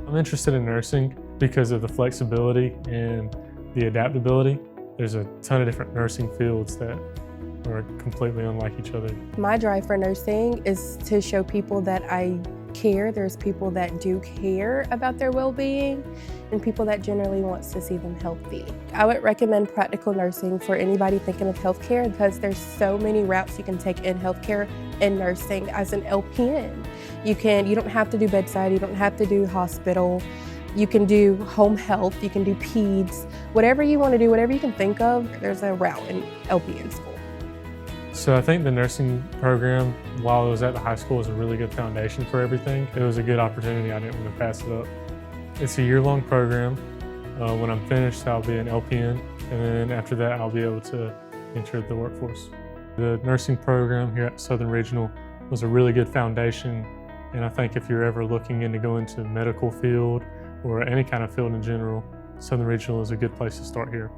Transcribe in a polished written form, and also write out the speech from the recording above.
I'm interested in nursing because of the flexibility and the adaptability. There's a ton of different nursing fields that are completely unlike each other. My drive for nursing is to show people that I care. There's people that do care about their well-being and people that generally wants to see them healthy. I would recommend practical nursing for anybody thinking of healthcare because there's so many routes you can take in healthcare and nursing. As an LPN, you don't have to do bedside, you don't have to do hospital. You can do home health, you can do peds, whatever you want to do, whatever you can think of, there's a route in LPN school. So I think the nursing program, while it was at the high school, was a really good foundation for everything. It was a good opportunity. I didn't want to pass it up. It's a year-long program. When I'm finished, I'll be an LPN, and then after that, I'll be able to enter the workforce. The nursing program here at Southern Regional was a really good foundation, and I think if you're ever looking into going to medical field or any kind of field in general, Southern Regional is a good place to start here.